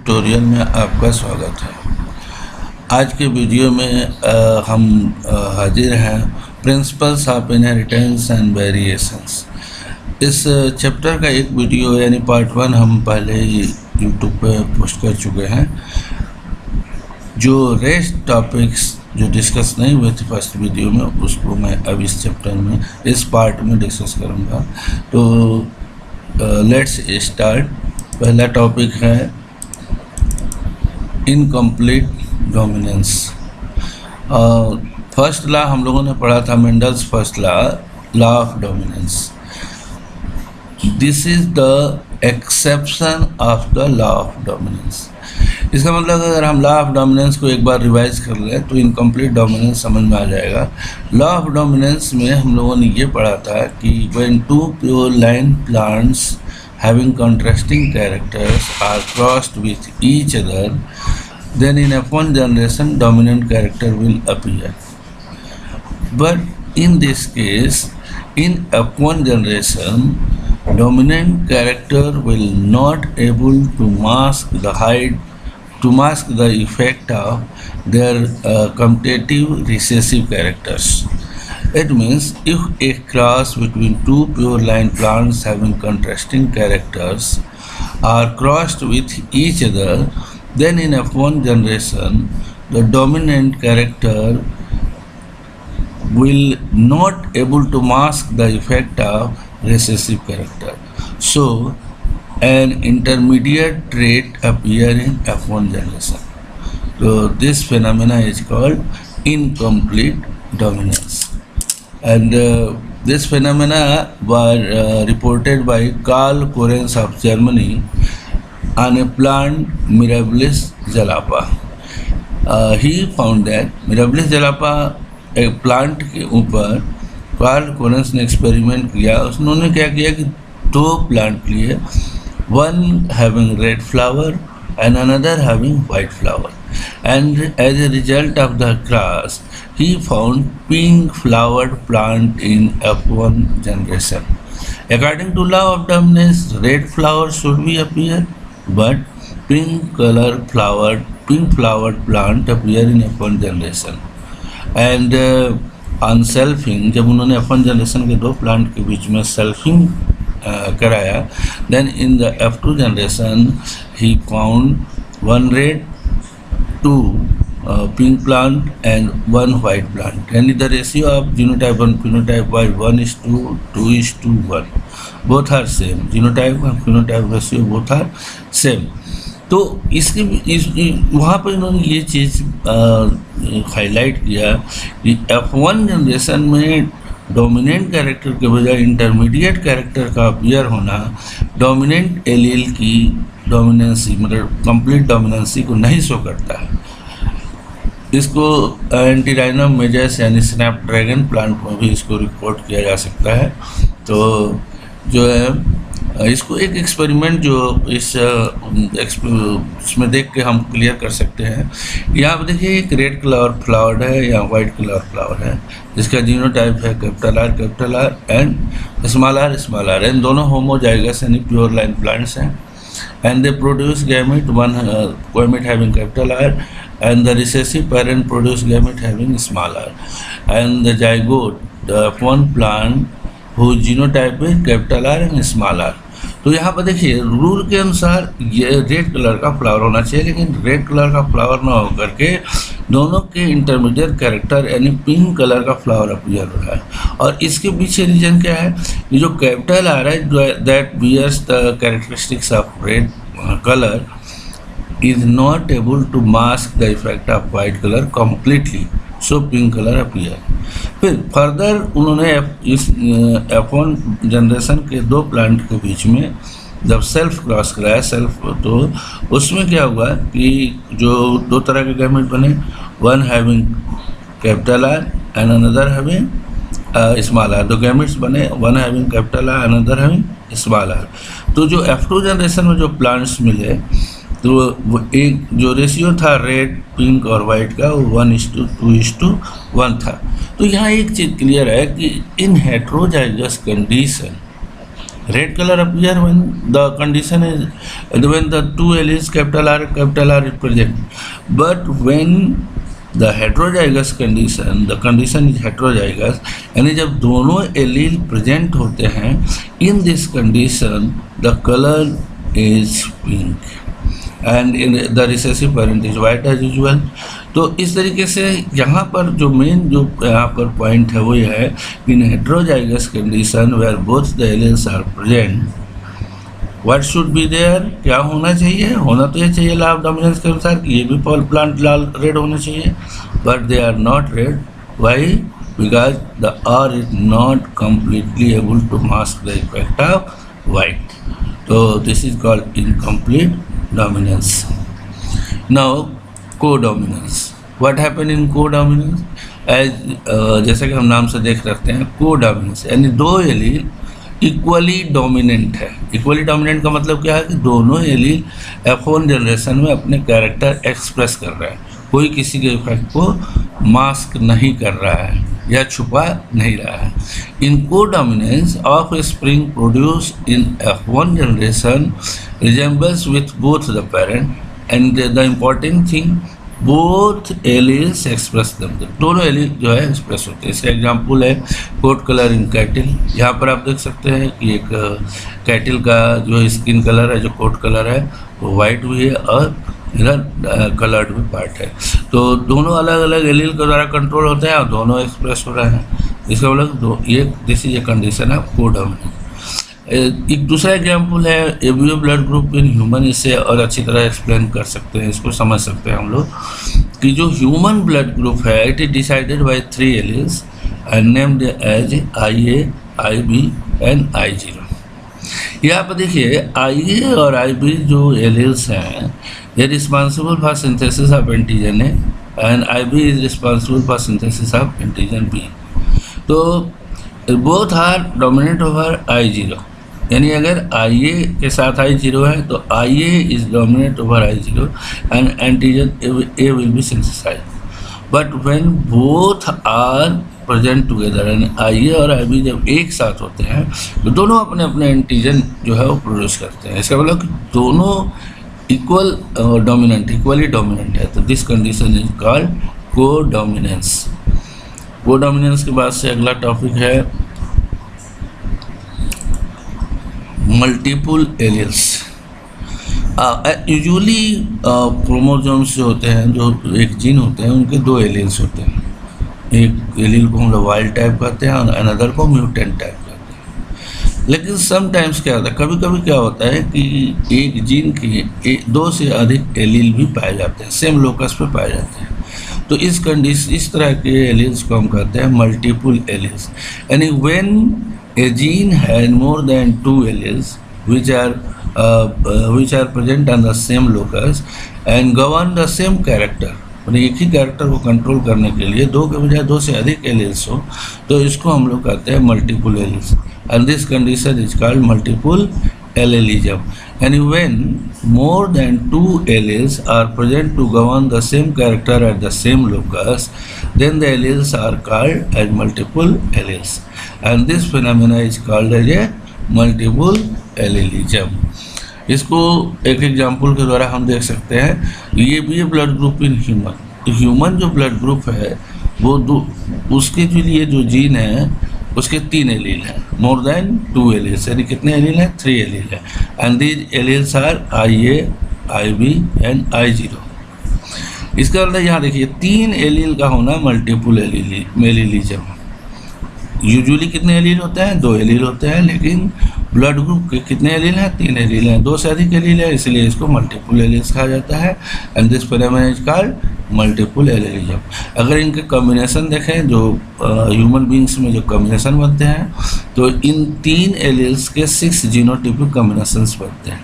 Tutorial में आपका स्वागत है। आज के वीडियो में हम हाजिर हैं principles of inheritance and variations. इस चैप्टर का एक वीडियो यानी पार्ट 1 हम पहले ही यूट्यूब पे पोस्ट कर चुके हैं। जो रेस्ट टॉपिक्स जो डिस्कस नहीं हुए थे फर्स्ट वीडियो में, उसको मैं अब इस चैप्टर में इस पार्ट में डिस्कस करूँगा। तो लेट्स स्टार्ट। पहला टॉपिक है इनकम्प्लीट डोमिनेंस। फर्स्ट लॉ हम लोगों ने पढ़ा था, Mendel's first law of dominance. This is the exception of the law of dominance. इसका मतलब अगर हम लॉ ऑफ डोमिनेंस को एक बार रिवाइज कर लें तो इनकम्प्लीट डोमिनेंस समझ में आ जाएगा। लॉ ऑफ डोमिनेंस में हम लोगों ने ये पढ़ा था कि when two pure line plants having contrasting characters are crossed with each other, then in F1 generation dominant character will appear. But in this case, in F1 generation, dominant character will not able to mask the effect of their commutative recessive characters. It means if a cross between two pure line plants having contrasting characters are crossed with each other, then in F1 generation the dominant character will not able to mask the effect of recessive character. So an intermediate trait appear in F1 generation. So this phenomena is called incomplete dominance. And this phenomena were reported by Karl Korens of Germany on a plant Mirabilis jalapa. He found that Mirabilis jalapa एक plant के ऊपर Karl coherence ने experiment किया। उन्होंने क्या किया कि दो प्लांट लिए, one having red flower and another having white flower, and as a result of the cross he found pink flowered plant in F1 generation. According to law of dominance, red flower should be appear, but pink flowered plant appear in F1 generation. And on selfing, जब उन्होंने F1 generation के दो plant के बीच में selfing कराया, then in the F2 generation he found one red, two pink plant and one white plant, and the ratio of genotype and phenotype by 1:2, 2:1 both are same. Genotype and phenotype ratio both are same. तो वहाँ पर इन्होंने ये चीज़ highlight किया कि F1 generation में dominant character के बजाय इंटरमीडिएट कैरेक्टर का अपीयर होना डोमिनेंट एलील की डोमिनेंसी मतलब कंप्लीट डोमिनेंसी को नहीं शो करता है। इसको एंटीराइनम मेजस यानी स्नैपड्रैगन प्लांट में भी इसको रिपोर्ट किया जा सकता है। तो जो है इसको एक एक्सपेरिमेंट जो इसमें देख के हम क्लियर कर सकते हैं। यहाँ पर देखिए एक रेड कलर फ्लावर है या वाइट कलर फ्लावर है जिसका जीनोटाइप है capital R and small R and दोनों होमोजाइगस यानी प्योर लाइन प्लांट्स हैं, and they produce gamete, one gamete having capital R and the recessive parent produce gamete having small r, and the zygote the one plant whose genotype is capital R and small r. तो यहाँ पर देखिए rule के अनुसार ये red colour का flower होना चाहिए, लेकिन रेड कलर का फ्लावर ना होकर के दोनों के इंटरमीडिएट कैरेक्टर यानी पिंक कलर का फ्लावर अपीयर हो रहा है। और इसके पीछे रीजन क्या है, ये जो कैपिटल आ रहा है that bears the characteristics of red colour is not able to mask the effect of white color completely, so pink color appear. फिर फर्दर उन्होंने इस F1 जनरेशन के दो प्लांट के बीच में जब सेल्फ क्रॉस कराया तो उसमें क्या हुआ कि जो दो तरह के गैमेट बने, one having capital R and another having small R. दो गैमेट्स बने, one having capital R another having small R. तो जो F2 जनरेशन में जो प्लांट्स मिले तो वो एक जो रेशियो था रेड पिंक और वाइट का वो 1:2:1 था। तो यहाँ एक चीज़ क्लियर है कि in heterozygous condition Red color appear when the condition is when the two alleles capital R is present. But when the heterozygous condition, the condition is heterozygous, यानी जब दोनों एलील प्रेजेंट होते हैं, in this condition the color is pink and in the recessive parent is white as usual. तो इस तरीके से यहाँ पर जो मेन जो यहाँ पर पॉइंट है वो ये है कि in heterozygous condition where both the alleles are present, what should be there, क्या होना चाहिए, होना तो ये चाहिए लॉ ऑफ डोमिनेंस के अनुसार कि ये भी प्लांट लाल रेड होना चाहिए, but they are not red. Why? Because the R is not completely able to mask the effect of white. तो this is called incomplete dominance. Now co-dominance. What happen in co-dominance? जैसे कि हम नाम से देख रखते हैं co-dominance, यानी दो एलील इक्वली डोमिनेंट है. इक्वली डोमिनेंट का मतलब क्या है कि दोनों एलील F1 जनरेशन में अपने कैरेक्टर एक्सप्रेस कर रहे हैं, कोई किसी के इफेक्ट को मास्क नहीं कर रहा है या छुपा नहीं रहा है. इन co-dominance of spring produce in F1 generation resembles with both the parent and the important thing both alleles express them. दोनों एलील जो है एक्सप्रेस होते हैं. इसका एग्जाम्पल है कोट कलर इन कैटिल. यहाँ पर आप देख सकते हैं कि एक कैटिल का जो स्किन कलर है, जो कोट कलर है वो वाइट भी है और इधर कलर्ड भी पार्ट है. तो दोनों अलग अलग एलील के द्वारा कंट्रोल होते हैं और दोनों एक्सप्रेस हो रहे हैं. इसका मतलब ये this is a condition of codominance. एक दूसरा एग्जाम्पल है ABO blood group in human. इससे और अच्छी तरह एक्सप्लेन कर सकते हैं, इसको समझ सकते हैं हम लोग कि जो ह्यूमन ब्लड ग्रुप है it is decided by 3 alleles and named as IA, IB and I0. यहाँ पर देखिए IA और IB जो एलील्स हैं ये responsible for synthesis of antigen A and IB is responsible for synthesis of antigen B. तो both are dominate over I0, यानी अगर IA के साथ I0 है तो IA is dominate over I0 and antigen A will be synthesized. But when both are present together, यानी IA और IB जब एक साथ होते हैं तो दोनों अपने अपने एंटीजन जो है वो प्रोड्यूस करते हैं. इसका मतलब कि दोनों इक्वल डोमिनेंट, इक्वली डोमिनेंट है. तो दिस कंडीशन इज कॉल्ड को-डोमिनेंस. को-डोमिनेंस के बाद से अगला टॉपिक है मल्टीपल एलील्स. यूजुअली क्रोमोसोम्स जो होते हैं, जो एक जीन होते हैं, उनके 2 एलील्स होते हैं. एक एलील को हम लोग वाइल्ड टाइप कहते हैं और अनदर को म्यूटेंट टाइप कहते हैं. लेकिन समटाइम्स क्या होता है, कभी कभी क्या होता है कि एक जीन की 2 से अधिक एलील भी पाए जाते हैं, सेम लोकस पे पाए जाते हैं. तो इस तरह के एलील्स को हम कहते हैं मल्टीपल एलील्स. यानी when a gene has more than 2 alleles which are present on the same locus and govern the same character, यानी एक ही कैरेक्टर को कंट्रोल करने के लिए 2 के बजाय 2 से अधिक एलील्स हो तो इसको हम लोग कहते हैं multiple alleles. And this condition is called multiple allelism. यानी when more than 2 alleles are present to govern the same character at the same locus, then the alleles are called as multiple alleles. And this phenomena is called as a multiple allelism. इसको एक example के द्वारा हम देख सकते हैं. ये भी है ब्लड ग्रुप इन ह्यूमन. तो ह्यूमन जो ब्लड ग्रुप है वो उसके जो लिए जो जीन है उसके 3 एलील हैं, मोर देन 2 एलील्स. यानी कितने एलील हैं? 3 एलील हैं. And these alleles are IA, IB and I0. इसका मतलब यहाँ देखिए 3 एलील का होना मल्टीपल एलीलिज्म. यूजुअली कितने एलील होते हैं? 2 एलील होते हैं. लेकिन ब्लड ग्रुप के कितने एलील हैं? 3 एलील हैं. 2 से अधिक एलील है, इसलिए इसको मल्टीपल एलील्स कहा जाता है. And this phenomena is called multiple एलीलिज्म. अगर इनके कॉम्बिनेशन देखें, जो ह्यूमन बींग्स में जो कॉम्बिनेशन बनते हैं, तो इन 3 एलील्स के 6 जीनोटिपिक कॉम्बिनेशंस बनते हैं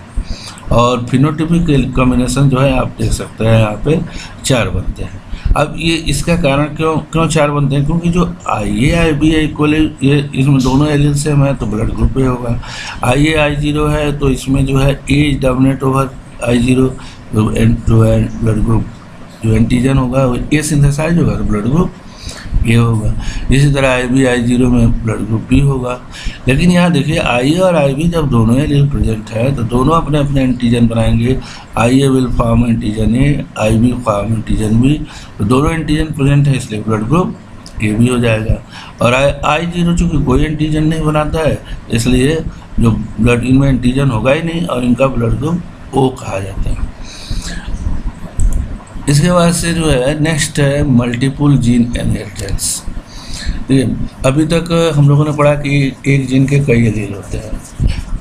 और फिनोटिपिक कॉम्बिनेशन जो है आप देख सकते हैं यहाँ पे 4 बनते हैं. अब ये इसका कारण क्यों 4 बनते हैं? क्योंकि जो IA, IB है इक्वल, ये इसमें दोनों एलील सेम है तो ब्लड ग्रुप ही होगा. IA, I0 है तो इसमें जो है A is dominate over I0, जो है ब्लड ग्रुप जो एंटीजन होगा वो A सिंथेसाइज होगा तो ब्लड ग्रुप ए होगा। इसी तरह IB/I0 में ब्लड ग्रुप बी होगा। लेकिन यहाँ देखिए IA और IB जब दोनों एलील प्रेजेंट है तो दोनों अपने अपने एंटीजन बनाएंगे। IA will form antigen A, IB form antigen B, तो दोनों एंटीजन प्रेजेंट है इसलिए ब्लड ग्रुप ए भी हो जाएगा। और I0 चूँकि कोई एंटीजन नहीं बनाता है इसलिए जो ब्लड इनमें एंटीजन होगा ही नहीं और इनका ब्लड ग्रुप ओ कहा जाता है। इसके बाद से जो है नेक्स्ट है मल्टीपल जीन इनहेरिटेंस। ठीक है, अभी तक हम लोगों ने पढ़ा कि एक जीन के कई एलील होते हैं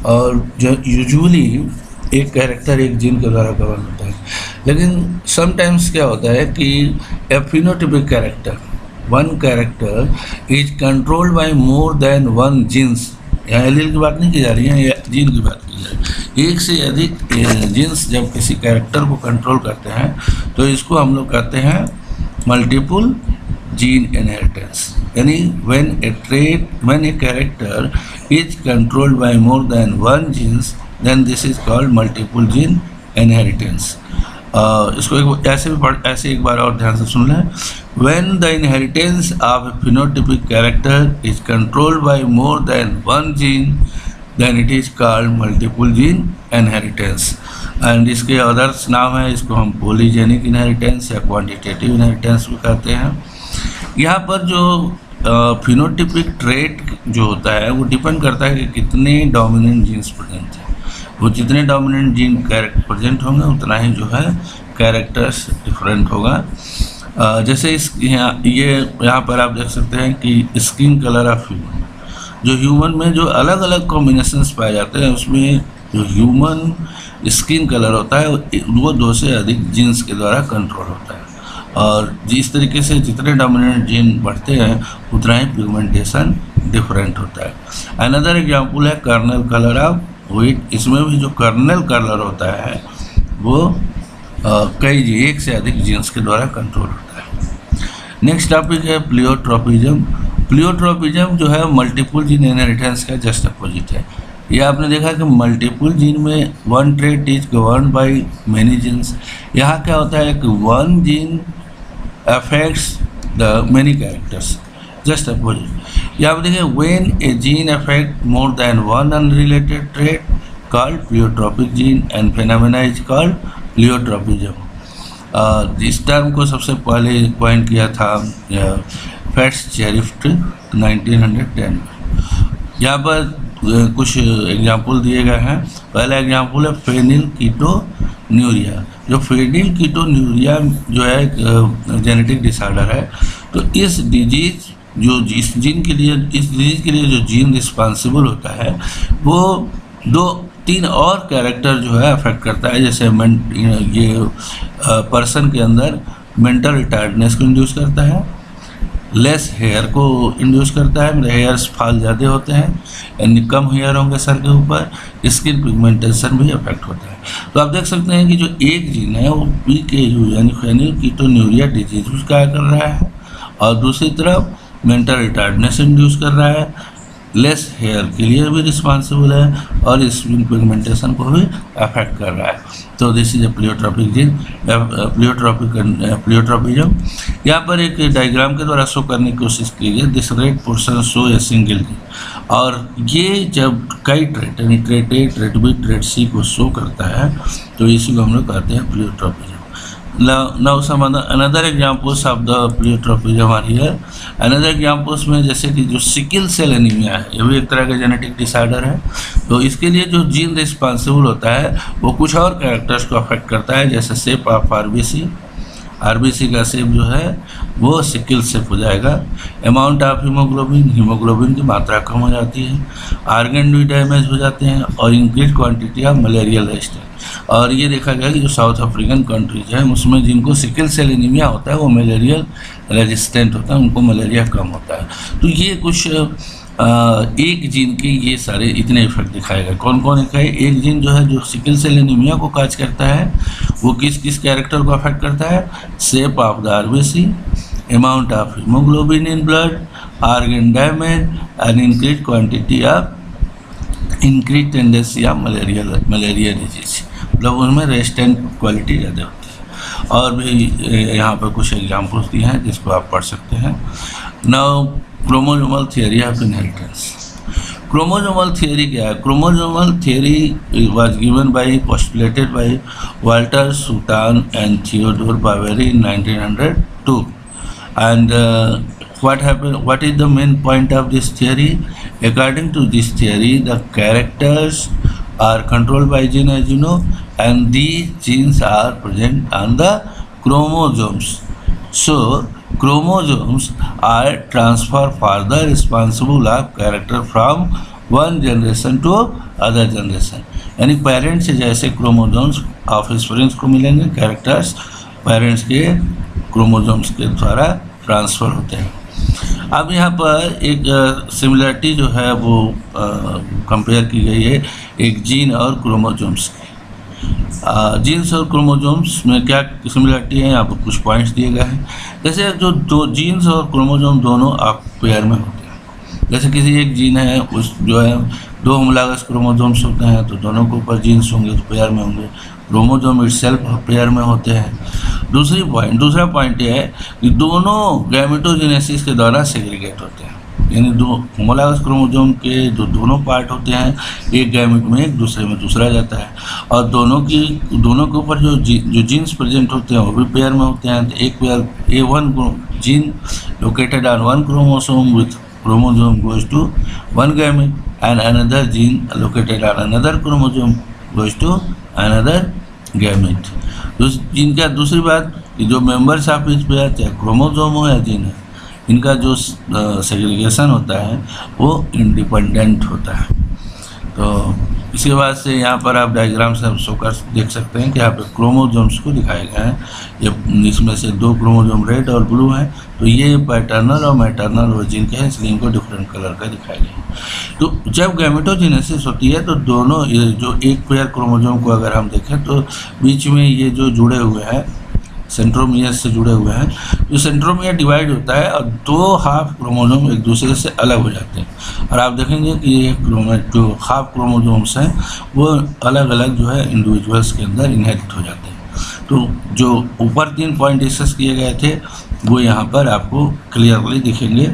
और जो यूजुअली एक कैरेक्टर एक जीन के द्वारा कवर होता है। लेकिन समटाइम्स क्या होता है कि a phenotypic character, one character is controlled by more than one genes. यहाँ एलील की बात नहीं की जा रही है, ये जीन की बात की जा रही है। एक से अधिक जीन्स जब किसी कैरेक्टर को कंट्रोल करते हैं तो इसको हम लोग कहते हैं मल्टीपल जीन इनहेरिटेंस। यानी when a character is controlled by more than one genes then this is called multiple gene inheritance. इसको ऐसे एक बार और ध्यान से सुन लें। When the inheritance of a phenotypic character is controlled by more than one gene, then it is called multiple gene inheritance. And इसके others नाम है, इसको हम पॉलीजेनिक इनहेरिटेंस या क्वांटिटेटिव इनहेरिटेंस भी कहते हैं। यहाँ पर जो फिनोटिपिक ट्रेट जो होता है वो डिपेंड करता है कि कितने डोमिनेंट जीन्स प्रेजेंट हैं। वो जितने डोमिनेंट जीन प्रेजेंट होंगे उतना ही जो है कैरेक्टर्स डिफरेंट होगा। जैसे यहाँ पर आप देख सकते हैं कि स्किन कलर ऑफ ह्यूमन, जो ह्यूमन में जो अलग अलग कॉम्बिनेशंस पाए जाते हैं उसमें जो ह्यूमन स्किन कलर होता है वो 2 से अधिक जीन्स के द्वारा कंट्रोल होता है। और जिस तरीके से जितने डोमिनेंट जीन बढ़ते हैं उतना ही पिगमेंटेशन डिफरेंट होता है। अनदर एग्जाम्पल है कर्नल कलर ऑफ व्हीट। इसमें भी जो कर्नल कलर होता है वो एक से अधिक जीन्स के द्वारा कंट्रोल होता है। नेक्स्ट टॉपिक है प्लियोट्रोपिज्म। प्लियोट्रोपिज्म जो है मल्टीपल जीन इनहेरिटेंस का जस्ट अपोजिट है। ये आपने देखा कि मल्टीपल जीन में one trait is govern by many genes. यहाँ क्या होता है कि one gene affects the many characters, just opposite. यहाँ आप देखिए when a gene affect more than one unrelated trait called pleiotropic gene and phenomena is called pleiotropism. इस term को सबसे पहले पॉइंट किया था फेट्ज-चेरिफ्ट 1910 में। यहाँ पर कुछ एग्जाम्पल दिए गए हैं। पहला एग्जाम्पल है फेनिलकीटोन्यूरिया। जो फेनिलकीटोन्यूरिया जो है एक जेनेटिक डिसऑर्डर है। तो इस डिजीज इस डिजीज के लिए जो जीन रिस्पॉन्सिबल होता है वो 2-3 और कैरेक्टर जो है अफेक्ट करता है। जैसे ये पर्सन के अंदर मेंटल रिटार्डनेस को इंड्यूस करता है, लेस हेयर को इंड्यूस करता है, मतलब हेयर्स फाल ज़्यादा होते हैं, यानी कम हेयर होंगे सर के ऊपर, स्किन पिगमेंटेशन भी अफेक्ट होता है। तो आप देख सकते हैं कि जो एक जीन है वो PKU यानी फेनिलकीटोन्यूरिया डिजीज क्या कर रहा है और दूसरी तरफ मेंटल रिटार्डनेस इंड्यूस कर रहा है, लेस हेयर के लिए भी रिस्पॉन्सिबल है और स्किन पिगमेंटेशन को भी अफेक्ट कर रहा है। तो this is a pleiotropic gene, pleiotropism. यहाँ पर एक डायग्राम के द्वारा शो करने की कोशिश की गई। This red portion show a single gene, और ये जब कई ट्रेट यानी trait A, trait B, trait C को शो करता है तो इसी को हम लोग कहते हैं प्लियोट्रोपिज्म। Now some another examples of the pleiotropism are here. Another examples में जैसे कि जो सिकिल सेल एनीमिया है, ये भी एक तरह का जेनेटिक डिसऑर्डर है। तो इसके लिए जो जीन रिस्पॉन्सिबल होता है वो कुछ और कैरेक्टर्स को अफेक्ट करता है। जैसे शेप ऑफ RBC का शेप जो है वो सिकिल शेप हो जाएगा। अमाउंट ऑफ हीमोग्लोबिन की मात्रा कम हो जाती है, आर्गन भी डैमेज हो जाते हैं और increase quantity of malarial resistance. और ये देखा गया कि जो साउथ अफ्रीकन कंट्रीज हैं उसमें जिनको सिकिल सेल एनीमिया होता है वो मलेरियल रेजिस्टेंट होता है, उनको मलेरिया कम होता है। तो ये कुछ एक जीन के ये सारे इतने इफेक्ट दिखाएगा। कौन कौन है? एक जीन जो है जो सिकिल सेल एनीमिया को काज करता है वो किस किस कैरेक्टर को अफेक्ट करता है? Shape of the RBC, amount of haemoglobin in blood, organ damage and increase quantity of increase tendency of malaria disease, मतलब उनमें रेजिस्टेंट क्वालिटी ज़्यादा होती है। और भी यहाँ पर कुछ एग्जाम्पल्स दिए हैं जिसको आप पढ़ सकते हैं। Now chromosomal theory of inheritance. Chromosomal theory क्या है? Chromosomal theory was given by postulated by Walter Sutton and Theodore Boveri in 1902 and what is the main point of this theory? According to this theory, the characters are controlled by gene, as you know, and these genes are present on the chromosomes. So chromosomes are transferred for the responsible of character from one generation to other generation. यानी parents से जैसे chromosomes offsprings को मिलेंगे, characters parents के chromosomes के द्वारा transfer होते हैं। अब यहाँ पर एक सिमिलरिटी जो है वो कंपेयर की गई है एक जीन और क्रोमोसोम्स की। जीन्स और क्रोमोसोम्स में क्या सिमिलरिटी है, यहाँ पर कुछ पॉइंट्स दिए गए हैं। जैसे जो दो जीन्स और क्रोमोसोम दोनों आप पेयर में होते हैं। जैसे किसी एक जीन है, उस जो है दो होमोलॉगस क्रोमोसोम्स होते हैं तो दोनों के ऊपर जीन्स होंगे तो पेयर में होंगे, क्रोमोसोम इटसेल्फ पेयर में होते हैं। दूसरा पॉइंट ये है कि दोनों गैमेटोजेनेसिस के द्वारा सेग्रीगेट होते हैं, यानी दो होमोलॉगस क्रोमोसोम के जो दोनों पार्ट होते हैं, एक गैमेट में एक दूसरे में दूसरा जाता है, और दोनों के ऊपर जो जीन्स प्रेजेंट होते हैं वो भी पेयर में होते हैं। तो एक pair A1 gene located on one chromosome with chromosome goes to one gamete and another gene located on another chromosome goes to another gamete। जिनका दूसरी बात कि जो मेंबर्स ऑफ इच पेयर चाहे क्रोमोसोम हो या जीन है, इनका जो सेग्रीगेशन होता है वो इंडिपेंडेंट होता है। तो इसके बाद से यहाँ पर आप डायग्राम से शो कर देख सकते हैं कि यहाँ पे क्रोमोसोम्स को दिखाए गए हैं। ये इसमें से दो क्रोमोसोम रेड और ब्लू हैं, तो ये पैटर्नल और मैटर्नल ओरिजिन के हैं, इसलिए इनको डिफरेंट कलर का दिखाया गया। तो जब गैमेटोजेनेसिस होती है तो दोनों ये जो एक पेयर क्रोमोसोम को अगर हम देखें तो बीच में ये जो जुड़े हुए हैं सेंट्रोमियर से जुड़े हुए हैं, जो सेंट्रोमियर डिवाइड होता है और दो हाफ क्रोमोसोम एक दूसरे से अलग हो जाते हैं, और आप देखेंगे कि ये जो हाफ क्रोमोसोम्स हैं वो अलग अलग जो है इंडिविजुअल्स के अंदर इनहेरिट हो जाते हैं। तो जो ऊपर 3 पॉइंट डिस्कस किए गए थे वो यहाँ पर आपको क्लियरली दिखेंगे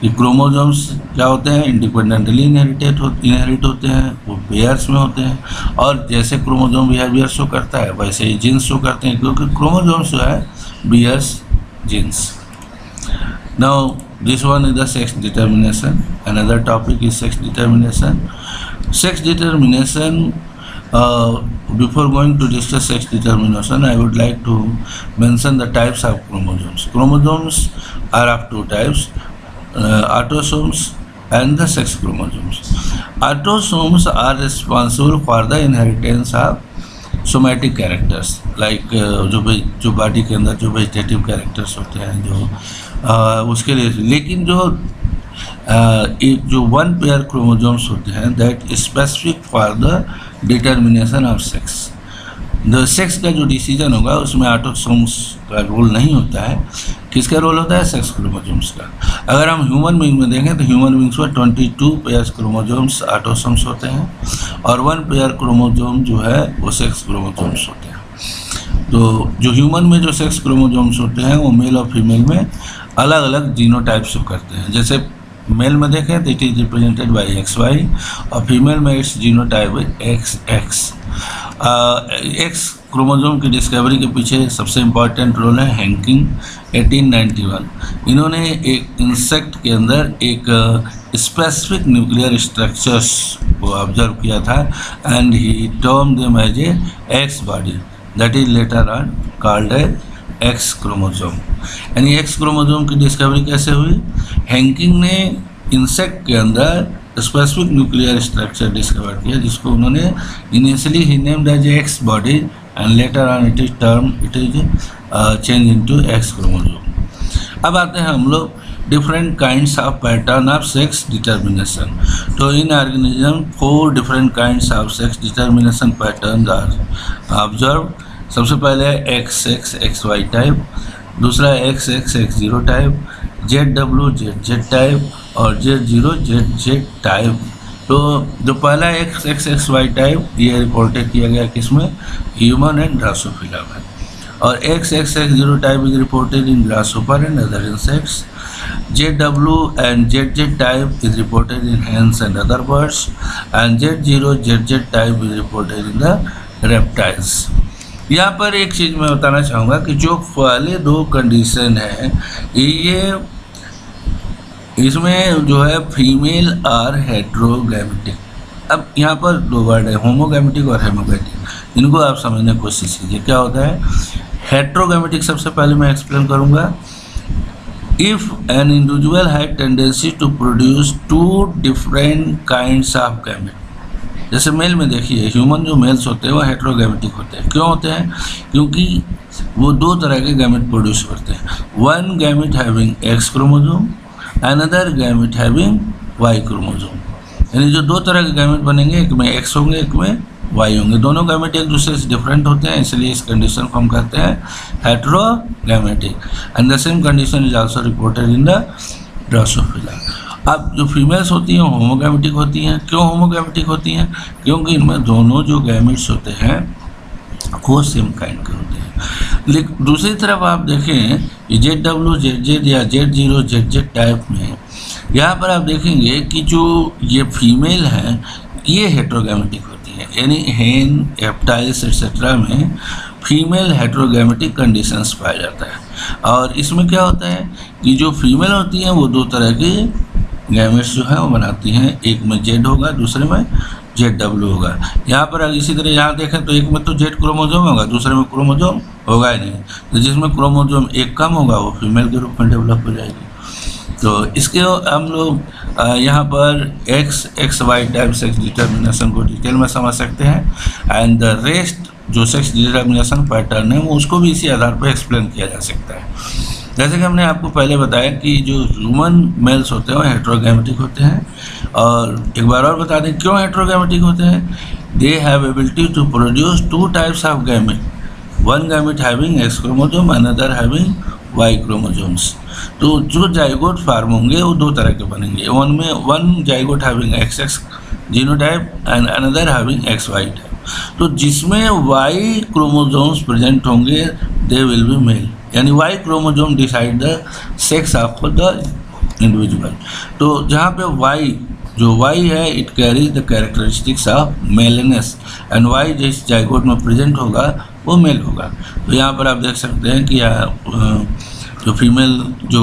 कि क्रोमोसोम्स क्या होते हैं, इंडिपेंडेंटली इनहेरिट होते हैं, वो पेयर्स में होते हैं, और जैसे क्रोमोसोम बिहेवियर शो करता है वैसे ही जीन्स शो करते हैं, क्योंकि क्रोमोसोम्स जो है bears genes. Now this one is the sex determination. Another topic is sex determination. Sex determination, before going to discuss sex determination, I would like to mention the types of chromosomes. Chromosomes are of two types, autosomes and the sex chromosomes. Autosomes are responsible for the inheritance of somatic characters, like जो body के अंदर जो vegetative characters होते हैं जो उसके लिए, लेकिन एक जो वन पेयर क्रोमोसोम्स होते हैं that specific for the determination of sex. The sex का जो डिसीजन होगा उसमें ऑटोसोम्स का रोल नहीं होता है। किसका रोल होता है? सेक्स क्रोमोसोम्स का। अगर हम ह्यूमन बीइंग में देखें तो ह्यूमन बीइंग्स में 22 पेयर क्रोमोसोम्स ऑटोसोम्स होते हैं और 1 पेयर क्रोमोसोम जो है वो सेक्स क्रोमोसोम्स होते हैं। तो जो ह्यूमन में जो सेक्स क्रोमोसोम्स होते हैं वो मेल और फीमेल में अलग अलग जीनोटाइप शो करते हैं। जैसे मेल में देखें तो it is represented by XY और फीमेल में it's genotype XX। X chromosome की डिस्कवरी के पीछे सबसे इम्पॉर्टेंट रोल है हैंकिंग 1891। इन्होंने एक इंसेक्ट के अंदर एक स्पेसिफिक न्यूक्लियर स्ट्रक्चर्स को ऑब्जर्व किया था and he term them as a X body that is later on called a X chromosome. यानी एक्स क्रोमोसोम की डिस्कवरी कैसे हुई? हैंकिंग ने इंसेक्ट के अंदर स्पेसिफिक न्यूक्लियर स्ट्रक्चर डिस्कवर किया जिसको उन्होंने इनिशियली ही named as X body and later on it is change into X chromosome. अब आते हैं हम लोग different kinds of pattern of sex determination. तो in organism 4 different kinds of sex determination pattern are observe. सबसे पहले है XX XY टाइप, दूसरा है XX X0 type, ZW ZZ type और Z0 ZZ टाइप। तो जो पहला XX XY टाइप ये रिपोर्टेड किया गया किसमें? ह्यूमन एंड ड्रासोफिला में। और XX X0 type is reported in grasshopper and other insects. ZW and ZZ type is reported in hens and other birds, and Z0 ZZ type is reported in the reptiles. यहाँ पर एक चीज़ मैं बताना चाहूँगा कि जो पहले दो कंडीशन है ये इसमें जो है फीमेल आर हेट्रोगैमेटिक। अब यहाँ पर दो वर्ड है, होमोगैमेटिक और हेमोगैमेटिक, इनको आप समझने की कोशिश कीजिए। क्या होता है हेट्रोगैमेटिक? सबसे पहले मैं एक्सप्लेन करूँगा। If an individual had tendency to produce two different kinds of gamete, जैसे मेल में देखिए ह्यूमन जो मेल्स होते हैं वो हेट्रोगैमेटिक होते हैं। क्यों होते हैं? क्योंकि वो दो तरह के गैमेट प्रोड्यूस करते हैं। One gamete having X chromosome, another gamete having Y chromosome. यानी जो दो तरह के गैमेट बनेंगे, एक में एक्स होंगे एक में वाई होंगे। दोनों गैमेट एक दूसरे से डिफरेंट होते हैं, इसलिए इस कंडीशन को हम कहते हैं heterogametic. And the same condition is also reported in the Drosophila. अब जो फीमेल्स होती हैं होमोगैमेटिक होती हैं। क्यों होमोगैमेटिक होती हैं? क्योंकि इनमें दोनों जो गैमेट्स होते हैं वो सेम काइंड के होते हैं। लेकिन दूसरी तरफ आप देखें कि ZW ZZ या Z0 ZZ टाइप में यहाँ पर आप देखेंगे कि जो ये फीमेल हैं ये हेट्रोगैमेटिक होती हैं, यानी हेन रेप्टाइल्स एक्सेट्रा में फीमेल हेट्रोगैमेटिक कंडीशंस पाया जाता है। और इसमें क्या होता है कि जो फीमेल होती हैं वो दो तरह के गैमेट्स जो है वो बनाती हैं, एक में Z होगा दूसरे में ZW होगा। यहाँ पर इसी तरह यहाँ देखें तो एक में तो Z क्रोमोसोम होगा, दूसरे में क्रोमोसोम होगा ही नहीं। तो जिसमें क्रोमोसोम एक कम होगा वो फीमेल के रूप में डेवलप हो जाएगी। तो इसके हम लोग यहाँ पर XY टाइप सेक्स डिटर्मिनेशन को डिटेल में समझ सकते हैं, एंड द रेस्ट जो सेक्स डिटर्मिनेशन पैटर्न है वो उसको भी इसी आधार पर एक्सप्लेन किया जा सकता है। जैसे कि हमने आपको पहले बताया कि जो ह्यूमन मेल्स होते हैं वो हेट्रोगैमेटिक होते हैं। और एक बार और बता दें क्यों हेट्रोगैमेटिक होते हैं। They have ability to produce two types of gamete, one gamete having X chromosome, another having Y chromosomes. तो जो जाइगोट फार्म होंगे वो दो तरह के बनेंगे, उनमें one zygote having XX genotype and another having XY type. तो जिसमें वाई क्रोमोसोम्स प्रेजेंट होंगे दे विल बी मेल, यानी Y chromosome decide the sex of the individual. तो जहाँ पे वाई जो वाई है it carries the characteristics of maleness, and Y जिस जाइगोट में प्रेजेंट होगा वो मेल होगा। तो यहाँ पर आप देख सकते हैं कि जो फीमेल जो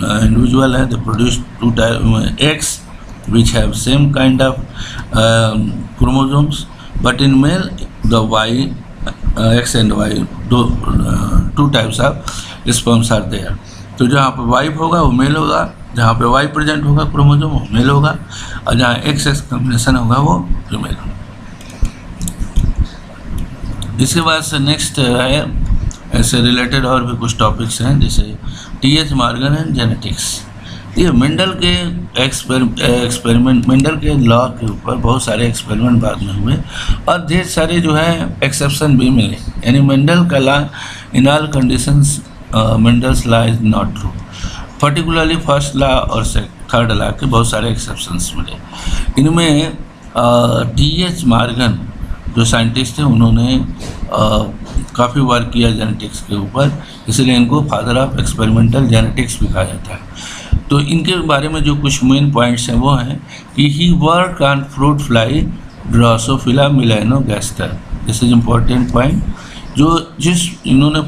इंडिविजुअल है they produce two type X which have same kind of chromosomes, but in male the Y X and Y two types of sperms are there. तो जहाँ पर वाई होगा वो मेल होगा, जहाँ पे वाई प्रेजेंट होगा क्रोमोसोम वो मेल होगा, और जहाँ XX कॉम्बिनेशन होगा वो फीमेल होगा। इसके बाद से नेक्स्ट है ऐसे रिलेटेड और भी कुछ टॉपिक्स हैं, जैसे TH मॉर्गन एंड जेनेटिक्स। ये मेंडल के एक्सपेरिमेंट, मेंडल के लॉ के ऊपर बहुत सारे एक्सपेरिमेंट बाद में हुए और ढेर सारे जो है एक्सेप्शन भी मिले। यानी मेंडल का law in all conditions Mendel's law is not true, particularly first law और थर्ड लॉ के बहुत सारे एक्सेप्शंस मिले। इनमें TH मॉर्गन जो साइंटिस्ट थे उन्होंने काफ़ी वर्क किया जेनेटिक्स के ऊपर, इसलिए इनको फादर ऑफ एक्सपेरिमेंटल जेनेटिक्स भी कहा जाता है। तो इनके बारे में जो कुछ मेन पॉइंट्स हैं वो हैं कि he work on fruit fly Drosophila melanogaster, this is important point. जो जिस इन्होंने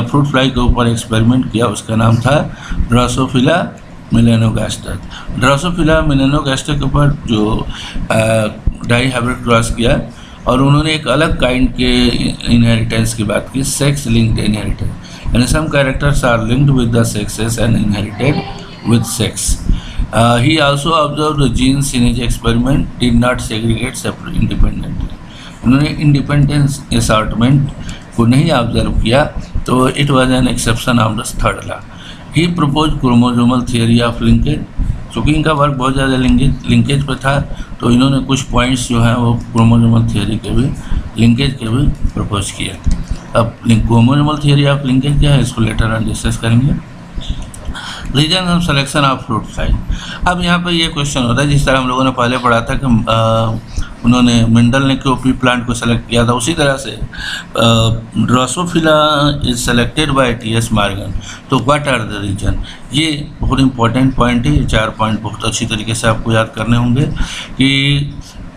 फ्रूट फ्लाई के ऊपर एक्सपेरिमेंट किया उसका नाम था ड्रोसोफिला मेलानोगास्टर। ड्रोसोफिला मेलानोगास्टर के ऊपर जो डाई हाइब्रिड क्रॉस किया और उन्होंने एक अलग काइंड के इनहेरिटेंस की बात की, सेक्स लिंक्ड इनहेरिटेंस, यानी some characters are linked with the sexes and inherited with sex. He also observed the genes in his experiment did not segregate separate independently. उन्होंने इंडिपेंडेंस असॉर्टमेंट को नहीं observe किया, तो it was an exception of the third law. He propose chromosomal theory of linkage, चूँकि इनका work बहुत ज़्यादा linkage पर था तो इन्होंने कुछ पॉइंट्स जो हैं वो क्रोमोसोमल थियोरी के भी लिंकेज के भी प्रपोज किया। अब क्रोमोसोमल थियोरी ऑफ लिंकेज क्या है इसको लेटर ऑन डिस्कस करेंगे। Reason of selection of fruit fly. अब यहाँ पर ये क्वेश्चन होता है जिस तरह हम लोगों ने पहले पढ़ा था कि उन्होंने मेंडल ने क्यों पी प्लांट को सेलेक्ट किया था, उसी तरह से Drosophila is selected bye T.S.. Morgan. तो व्हाट आर द रीजन, ये बहुत इंपॉर्टेंट पॉइंट है। ये 4 पॉइंट बहुत अच्छी तरीके से आपको याद करने होंगे कि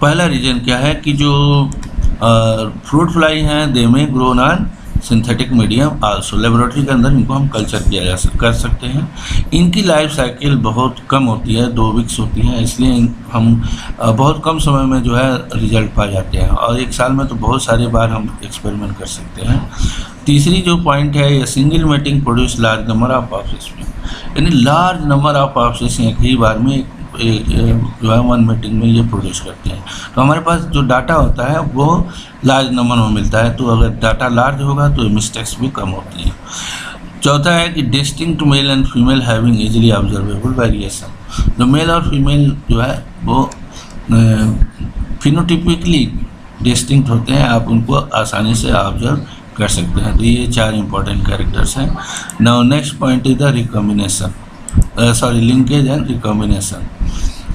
पहला रीजन क्या है कि जो फ्रूट फ्लाई हैं दे में grown on synthetic medium also, laboratory के अंदर इनको हम कल्चर कर सकते हैं। इनकी लाइफ साइकिल बहुत कम होती है, 2 वीक्स होती है, इसलिए हम बहुत कम समय में जो है रिजल्ट पा जाते हैं, और 1 साल में तो बहुत सारी बार हम एक्सपेरिमेंट कर सकते हैं। तीसरी जो पॉइंट है, ये single mating produce large number of ऑफसेस, यानी लार्ज नंबर ऑफ ऑफसेस एक ही बार में जो है 1 मीटिंग में ये प्रोड्यूस करते हैं। तो हमारे पास जो डाटा होता है वो लार्ज नंबर में मिलता है, तो अगर डाटा लार्ज होगा तो मिस्टेक्स भी कम होती हैं। चौथा है कि distinct male and female having easily observable variation, जो मेल और फीमेल जो है वो फिनोटिपिकली डिस्टिंक्ट होते हैं, आप उनको आसानी से ऑब्जर्व कर सकते हैं। तो ये 4 इंपॉर्टेंट कैरेक्टर्स हैं। Now next point is the recombination, linkage and recombination.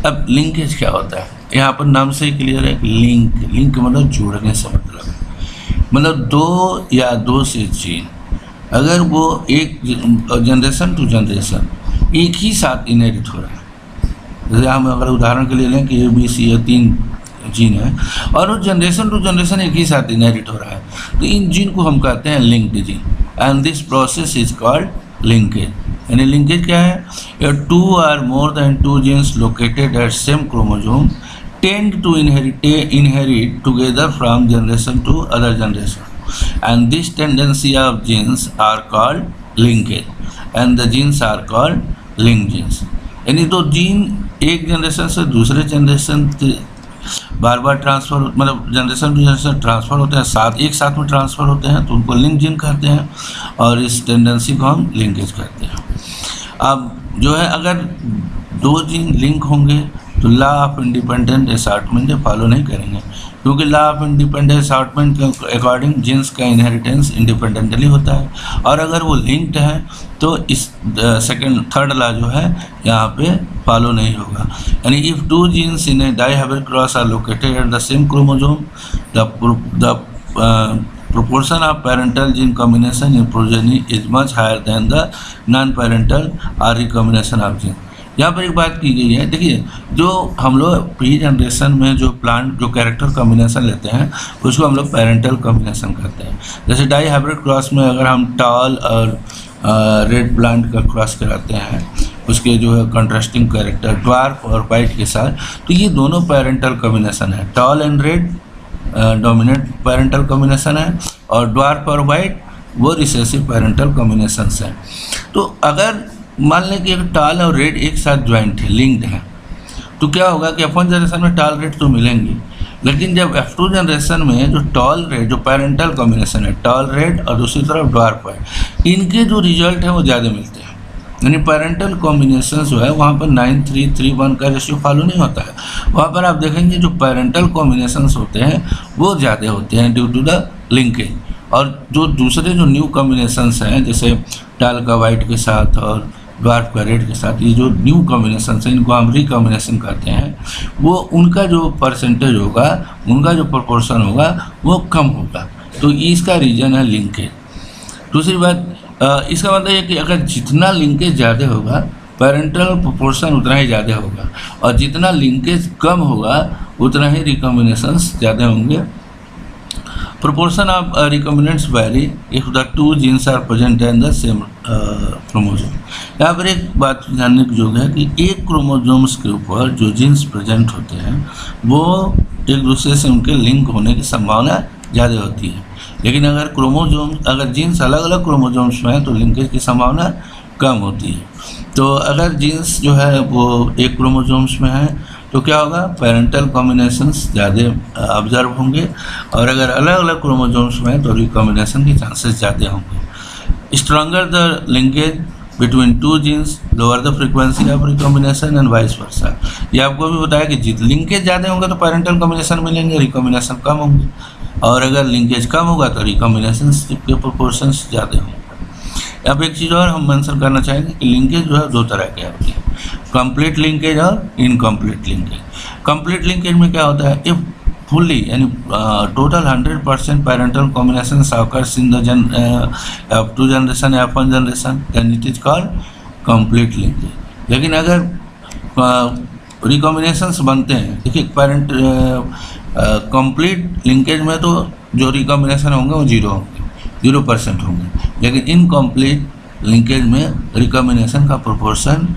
अब लिंकेज क्या होता है, यहाँ पर नाम से ही क्लियर है। लिंक मतलब जोड़ने से मतलब 2 या 2 से जीन अगर वो एक जनरेशन टू जनरेशन एक ही साथ इनहेरिट हो रहा है, जैसे हम अगर उदाहरण के लिए लें कि ABC या 3 जीन है और वो जनरेशन टू जनरेशन एक ही साथ इनहेरिट हो रहा है, तो इन जीन को हम कहते हैं linked gene, and this process is called linkage. यानी लिंकेज क्या है, 2 or more than 2 genes located at same chromosome tend to inherit together from generation to other generation, and this tendency of genes are called linkage, and the genes are called linked genes। यानी तो gene एक generation से दूसरे generation बार बार transfer, मतलब generation to generation transfer होते हैं, एक साथ में ट्रांसफ़र होते हैं, तो उनको लिंक जीन कहते हैं, और इस टेंडेंसी को हम लिंकेज कहते हैं। अब जो है अगर 2 जीन लिंक होंगे तो law of independent assortment follow नहीं करेंगे, क्योंकि लॉ ऑफ इंडिपेंडेंट असॉर्टमेंट के अकॉर्डिंग जीन्स का इनहेरिटेंस इंडिपेंडेंटली होता है, और अगर वो लिंक्ड है तो इस थर्ड लॉ जो है यहाँ पे फॉलो नहीं होगा। यानी if 2 genes in a dihybrid cross are located at the same chromosome, the proportion of parental gene combination in progeny is much higher than the non-parental or recombination of gene। यहाँ पर एक बात की गई है, देखिए जो हम लोग प्री जनरेशन में जो कैरेक्टर कॉम्बिनेशन लेते हैं उसको हम लोग पेरेंटल कॉम्बिनेशन कहते हैं। जैसे डाई हाइब्रिड क्रॉस में अगर हम टॉल और रेड प्लांट का क्रॉस कराते हैं, उसके जो है कंट्रास्टिंग कैरेक्टर ड्वार्फ और वाइट के साथ, तो ये दोनों पेरेंटल कॉम्बिनेशन है। Tall and red dominant parental combination है, और ड्वार्फ और वाइट वो रिसेसिव पेरेंटल कॉम्बिनेशंस हैं। तो अगर मान लें कि टॉल और रेड एक साथ ज्वाइंट है, लिंक्ड है, तो क्या होगा कि F1 जनरेशन में टॉल रेड तो मिलेंगे, लेकिन जब F2 जनरेशन में जो टॉल रेड जो पेरेंटल कॉम्बिनेशन है, टॉल रेड और दूसरी तरफ ड्वार्फ है, इनके जो रिजल्ट है वो ज़्यादा मिलते हैं। यानी पेरेंटल कॉम्बिनेशन जो है वहाँ पर 9:3:1 का रेशियो फॉलो नहीं होता है, वहाँ पर आप देखेंगे जो पेरेंटल कॉम्बिनेशंस होते हैं वो ज़्यादा होते हैं ड्यू टू द लिंकेज, और जो दूसरे जो न्यू कॉम्बिनेशंस हैं जैसे टाल का वाइट के साथ और ड्वार्फ का रेड के साथ, ये जो न्यू कॉम्बिनेशंस हैं इनको हम रिकॉम्बिनेशन कहते हैं, वो उनका जो परसेंटेज होगा, उनका जो प्रोपोर्शन होगा वो कम होगा, तो इसका रीज़न है लिंकेज। दूसरी बात इसका मतलब है कि अगर जितना लिंकेज ज़्यादा होगा पेरेंटल प्रोपोर्शन उतना ही ज़्यादा होगा, और जितना लिंकेज कम होगा उतना ही रिकॉम्बिनेशंस ज़्यादा होंगे। Proportion of recombinants vary if the 2 genes are present in the same chromosome. यहाँ पर एक बात जानने की योग है कि एक क्रोमोसोम्स के ऊपर जो जीन्स प्रेजेंट होते हैं वो एक दूसरे से उनके लिंक होने की संभावना ज़्यादा होती है, लेकिन अगर जीन्स अलग अलग क्रोमोसोम्स में हैं तो लिंकेज की संभावना कम होती है। तो अगर जीन्स जो है वो एक क्रोमोसोम्स में है तो क्या होगा, पेरेंटल कॉम्बिनेशंस ज़्यादा ऑब्जर्व होंगे, और अगर अलग अलग क्रोमोसोम्स में है तो रिकॉम्बिनेशन के चांसेस ज़्यादा होंगे। Stronger the linkage between 2 genes lower the frequency of recombination and vice versa. ये आपको भी बताया कि लिंकेज ज़्यादा होंगे तो पेरेंटल कॉम्बिनेशन मिलेंगे, रिकॉम्बिनेशन कम होंगे, और अगर लिंकेज कम होगा तो रिकॉम्बिनेशन के प्रोपोर्शंस ज़्यादा होंगे। अब एक चीज़ और हम मेंशन करना चाहेंगे कि लिंकेज जो है 2 तरह के होती है, कंप्लीट लिंकेज और इनकम्प्लीट लिंकेज। कंप्लीट लिंकेज में क्या होता है, इफ fully यानी total 100% parental combination occurs in the F2 generation F1 generation, then it is called complete linkage. लेकिन अगर रिकॉम्बिनेशंस बनते हैं, देखिए पेरेंट कंप्लीट लिंकेज में तो जो रिकॉम्बिनेशन होंगे वो 0% होंगे, लेकिन इनकम्प्लीट लिंकेज में रिकॉम्बिनेशन का प्रोपोर्शन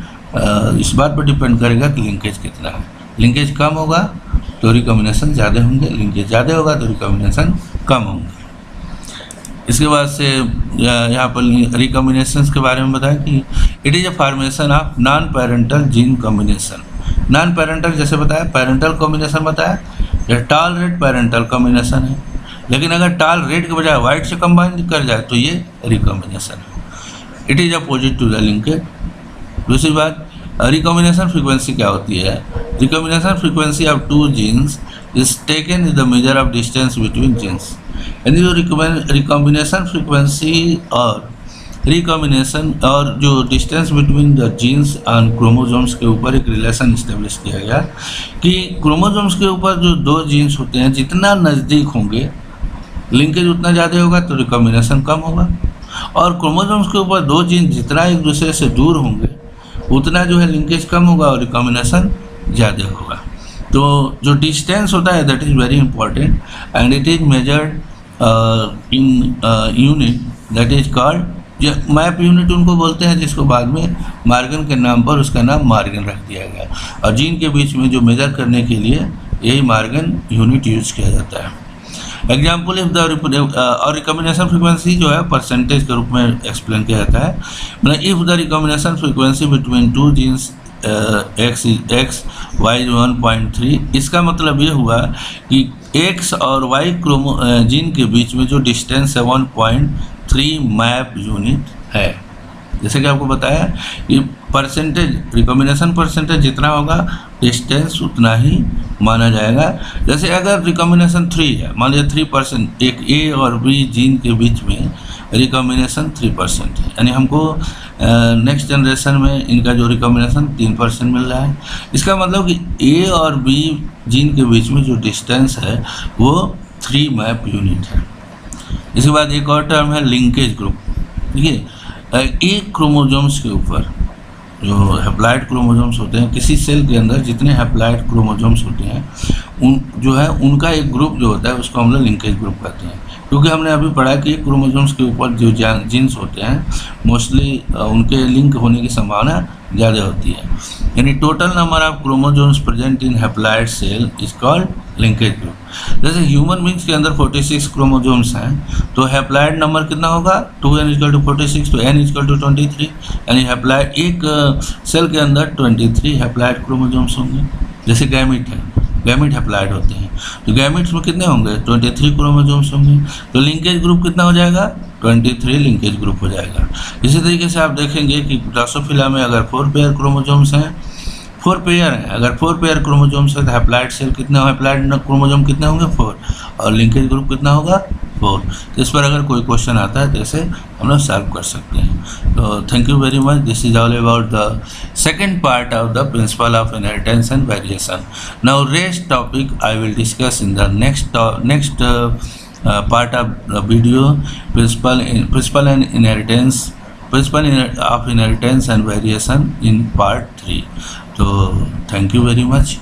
इस बात पर डिपेंड करेगा कि लिंकेज कितना है। लिंकेज कम होगा तो रिकॉम्बिनेशन ज़्यादा होंगे, लिंकेज ज़्यादा होगा तो रिकॉम्बिनेशन कम होंगे। इसके बाद से यहाँ पर रिकॉम्बिनेशंस के बारे में बताया कि it is a formation of non parental gene combination. Non parental जैसे बताया, पेरेंटल कॉम्बिनेशन बताया, यह टॉल रेट पेरेंटल कॉम्बिनेशन है, लेकिन अगर टॉल रेट के बजाय वाइट से कंबाइन कर जाए तो ये रिकॉम्बिनेशन है। It is opposite to the linkage. दूसरी बात, रिकॉम्बिनेशन फ्रीक्वेंसी क्या होती है? Recombination frequency of two genes is taken is the measure of distance between genes. यानी जो रिकॉम्बिनेशन फ्रीक्वेंसी और रिकॉम्बिनेशन और जो distance between the genes on chromosomes के ऊपर एक रिलेशन इस्टेब्लिश किया गया कि क्रोमोसोम्स के ऊपर जो दो जीन्स होते हैं जितना नज़दीक होंगे लिंकेज उतना ज़्यादा होगा तो रिकॉम्बिनेशन कम होगा, और क्रोमोसोम्स के ऊपर दो जीन जितना एक दूसरे से दूर होंगे उतना जो है लिंकेज कम होगा और रिकॉम्बिनेशन ज़्यादा होगा। तो जो डिस्टेंस होता है that is very important and it is measured in unit that is called, जो मैप यूनिट उनको बोलते हैं जिसको बाद में मार्गन के नाम पर उसका नाम मार्गन रख दिया गया, और जीन के बीच में जो मेजर करने के लिए यही मार्गन यूनिट यूज किया जाता है। एग्जाम्पल इफ द और रिकॉम्बिनेशन फ्रीक्वेंसी जो है परसेंटेज के रूप में एक्सप्लेन किया जाता है। मतलब if the recombination frequency between two genes x y 1.3, इसका मतलब ये हुआ कि x और y जीन के बीच में जो डिस्टेंस है 1.3 मैप यूनिट है। जैसे कि आपको बताया कि परसेंटेज रिकॉम्बिनेशन परसेंटेज जितना होगा डिस्टेंस उतना ही माना जाएगा। जैसे अगर रिकॉम्बिनेशन 3 है, मान लिया 3%, एक ए और बी जीन के बीच में रिकॉम्बिनेशन 3% है, यानी हमको नेक्स्ट जनरेशन में इनका जो रिकॉम्बिनेशन 3% मिल रहा है। इसका मतलब कि ए और बी जीन के बीच में जो डिस्टेंस है वो 3 मैप यूनिट है। इसके बाद एक और टर्म है लिंकेज ग्रुप। देखिए, एक क्रोमोसोम्स के ऊपर जो हैप्लॉइड क्रोमोसोम्स होते हैं, किसी सेल के अंदर जितने हैप्लॉइड क्रोमोसोम्स होते हैं उन जो है उनका एक ग्रुप जो होता है उसको हम लोग लिंकेज ग्रुप कहते हैं, क्योंकि हमने अभी पढ़ा कि क्रोमोसोम्स के ऊपर जो जीन्स होते हैं मोस्टली उनके लिंक होने की संभावना ज़्यादा होती है। यानी total number of chromosomes present in haploid cell is called linkage group. जैसे ह्यूमन बींग्स के अंदर 46 क्रोमोसोम्स हैं, तो हैप्लॉइड नंबर कितना होगा 2n=46, तो n=23, यानी हैप्लॉइड एक सेल के अंदर 23 हैप्लॉइड क्रोमोसोम्स होंगे। जैसे गैमिट है, गैमिट हैप्लॉइड होते हैं, तो गैमिट्स में कितने होंगे 23 क्रोमोसोम्स होंगे, तो लिंकेज ग्रुप कितना हो जाएगा 23 लिंकेज ग्रुप हो जाएगा। इसी तरीके से आप देखेंगे कि ड्रोसोफिला में अगर 4 पेयर क्रोमोसोम्स हैं, 4 पेयर हैं, अगर 4 पेयर क्रोमोसोम्स है तो हैप्लॉइड सेल कितना, हैप्लॉइड क्रोमोसोम कितने होंगे 4, और लिंकेज ग्रुप कितना होगा 4। तो इस पर अगर कोई क्वेश्चन आता है तो इसे हम लोग सॉल्व कर सकते हैं। तो thank you very much. This is all about the second part of the principle of inheritance and variation. Now rest topic I will discuss in the next part of the video, principle of inheritance and variation in part 3. So thank you very much.